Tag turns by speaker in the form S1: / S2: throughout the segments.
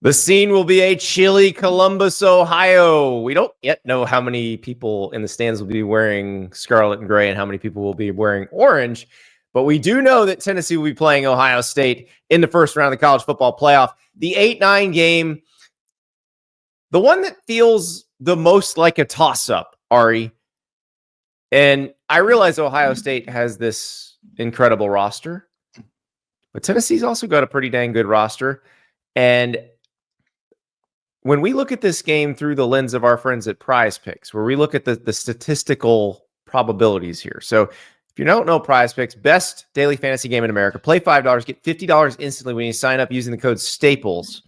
S1: The scene will be a chilly Columbus, Ohio. We don't yet know how many people in the stands will be wearing scarlet and gray and how many people will be wearing orange. But we do know that Tennessee will be playing Ohio State in the first round of the college football playoff. The 8-9 game, the one that feels the most like a toss-up, Ari. And I realize Ohio State has this incredible roster, but Tennessee's also got a pretty dang good roster. And when we look at this game through the lens of our friends at Prize Picks, where we look at the statistical probabilities here. So if you don't know Prize Picks, best daily fantasy game in America, play $5, get $50 instantly when you sign up using the code STAPLES.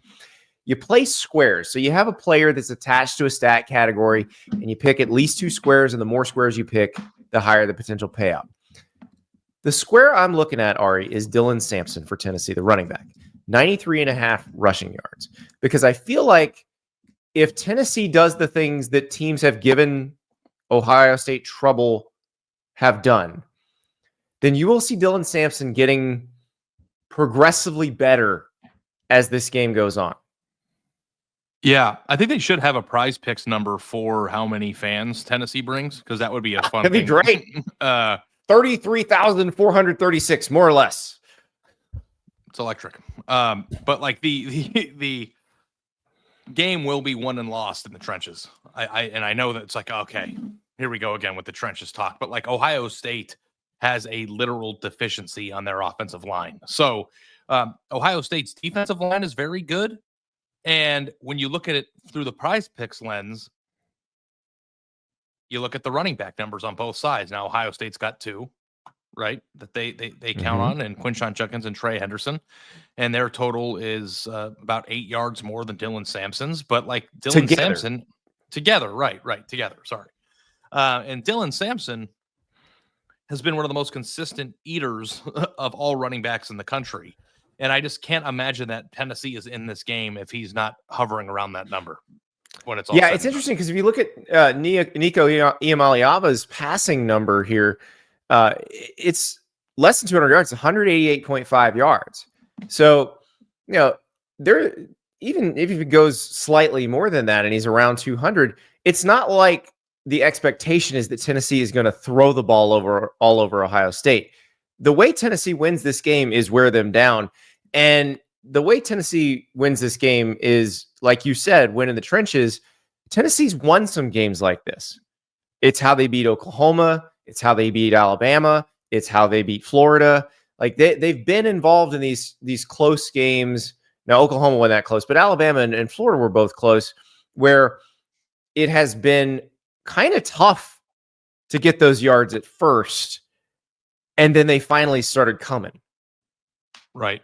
S1: You play squares. So you have a player that's attached to a stat category, and you pick at least 2 squares, and the more squares you pick, the higher the potential payout. The square I'm looking at, Ari, is Dylan Sampson for Tennessee, the running back. 93.5 rushing yards. Because I feel like if Tennessee does the things that teams have given Ohio State trouble have done, then you will see Dylan Sampson getting progressively better as this game goes on.
S2: Yeah, I think they should have a Prize Picks number for how many fans Tennessee brings, because that would be a fun
S1: That'd be great. 33,436, more or less.
S2: It's electric. But like the game will be won and lost in the trenches. I know that it's like, okay, here we go again with the trenches talk. But like Ohio State has a literal deficiency on their offensive line. So Ohio State's defensive line is very good. And when you look at it through the Prize Picks lens, you look at the running back numbers on both sides. Now, Ohio State's got 2, right, that they count on, and Quinshon Judkins and Trey Henderson. And their total is about 8 yards more than Dylan Sampson's. But like Dylan Sampson, together. Sorry. And Dylan Sampson has been one of the most consistent eaters of all running backs in the country. And I just can't imagine that Tennessee is in this game if he's not hovering around that number when it's all
S1: Yeah, it's interesting because if you look at Nico Iamaleava's passing number here, it's less than 200 yards, 188.5 yards. So, you know, there, even if it goes slightly more than that and he's around 200, it's not like the expectation is that Tennessee is going to throw the ball all over Ohio State. The way Tennessee wins this game is wear them down. And the way Tennessee wins this game is, like you said, win in the trenches. Tennessee's won some games like this. It's how they beat Oklahoma. It's how they beat Alabama. It's how they beat Florida. Like they've been involved in these close games. Now, Oklahoma wasn't that close, but Alabama and Florida were both close, where it has been kind of tough to get those yards at first. And then they finally started coming.
S2: Right.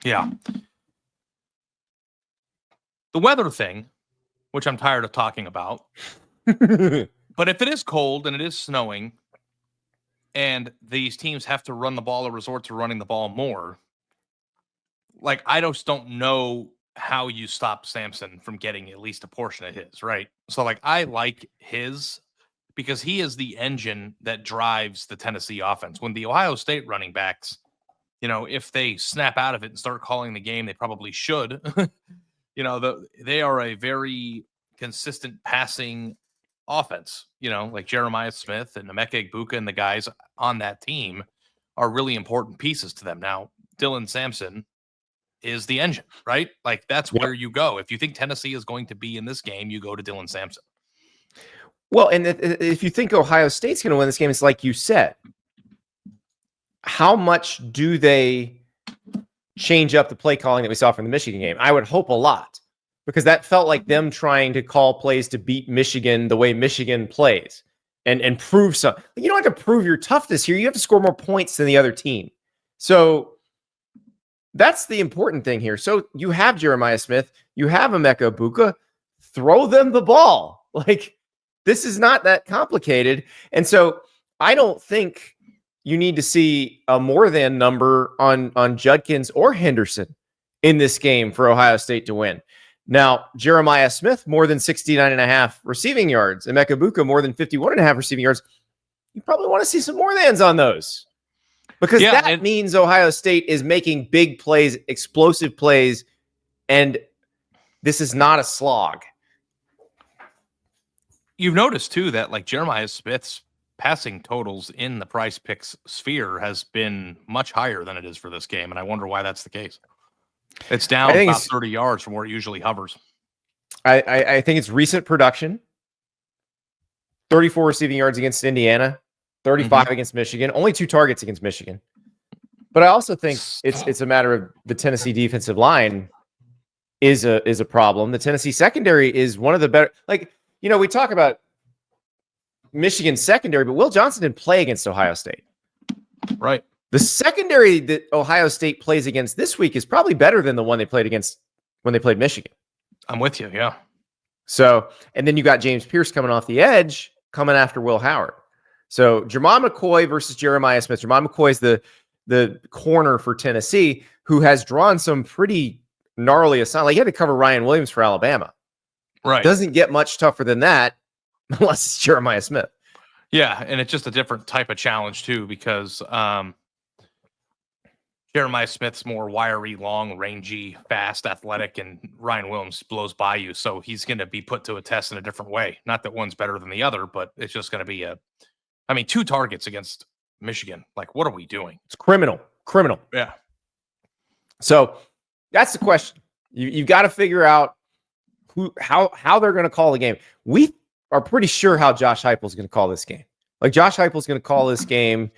S2: Yeah. The weather thing, which I'm tired of talking about. But if it is cold and it is snowing and these teams have to run the ball or resort to running the ball more, like I just don't know how you stop Sampson from getting at least a portion of his, right? So like I like his because he is the engine that drives the Tennessee offense. When the Ohio State running backs, you know, if they snap out of it and start calling the game, they probably should. You know, they are a very consistent passing offense. You know, like Jeremiah Smith and Emeka Egbuka and the guys on that team are really important pieces to them. Now, Dylan Sampson is the engine, right? Like that's where you go. If you think Tennessee is going to be in this game, you go to Dylan Sampson.
S1: Well, and if you think Ohio State's going to win this game, it's like you said. How much do they change up the play calling that we saw from the Michigan game? I would hope a lot, because that felt like them trying to call plays to beat Michigan the way Michigan plays and prove something. You don't have to prove your toughness here. You have to score more points than the other team. So that's the important thing here. So you have Jeremiah Smith, you have Emeka Egbuka, throw them the ball. Like, this is not that complicated. And so I don't think you need to see a more than number on Judkins or Henderson in this game for Ohio State to win. Now, Jeremiah Smith, more than 69.5 receiving yards. Emeka Egbuka, more than 51.5 receiving yards. You probably want to see some more thans on those. Because that means Ohio State is making big plays, explosive plays And this is not a slog.
S2: You've noticed too that like Jeremiah Smith's passing totals in the Price Picks sphere has been much higher than it is for this game, and I wonder why that's the case. It's down about 30 yards from where it usually hovers.
S1: I think it's recent production. 34 receiving yards against Indiana, 35 against Michigan, only 2 targets against Michigan. But I also think it's a matter of the Tennessee defensive line is a problem. The Tennessee secondary is one of the better. Like, you know, we talk about Michigan secondary, but Will Johnson didn't play against Ohio State.
S2: Right.
S1: The secondary that Ohio State plays against this week is probably better than the one they played against when they played Michigan.
S2: I'm with you, yeah.
S1: So, and then you got James Pierce coming off the edge, coming after Will Howard. So, Jermon McCoy versus Jeremiah Smith. Jermon McCoy is the corner for Tennessee, who has drawn some pretty gnarly assignments. Like, he had to cover Ryan Williams for Alabama.
S2: Right.
S1: Doesn't get much tougher than that unless it's Jeremiah Smith.
S2: Yeah, and it's just a different type of challenge too, because Jeremiah Smith's more wiry, long, rangy, fast, athletic, and Ryan Williams blows by you. So he's going to be put to a test in a different way. Not that one's better than the other, but it's just going to be 2 targets against Michigan. Like, what are we doing?
S1: It's criminal.
S2: Yeah.
S1: So that's the question. You've got to figure out how they're going to call the game. We are pretty sure how Josh Heupel is going to call this game. Like, Josh Heupel is going to call this game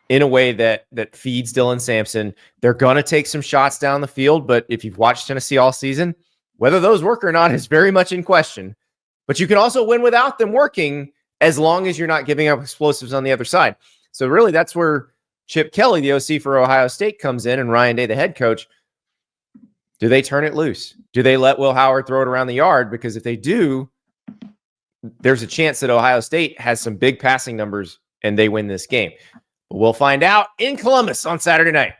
S1: in a way that feeds Dylan Sampson. They're going to take some shots down the field, but if you've watched Tennessee all season, whether those work or not is very much in question. But you can also win without them working as long as you're not giving up explosives on the other side. So really, that's where Chip Kelly, the OC for Ohio State, comes in, and Ryan Day, the head coach. Do they turn it loose? Do they let Will Howard throw it around the yard? Because if they do, there's a chance that Ohio State has some big passing numbers and they win this game. We'll find out in Columbus on Saturday night.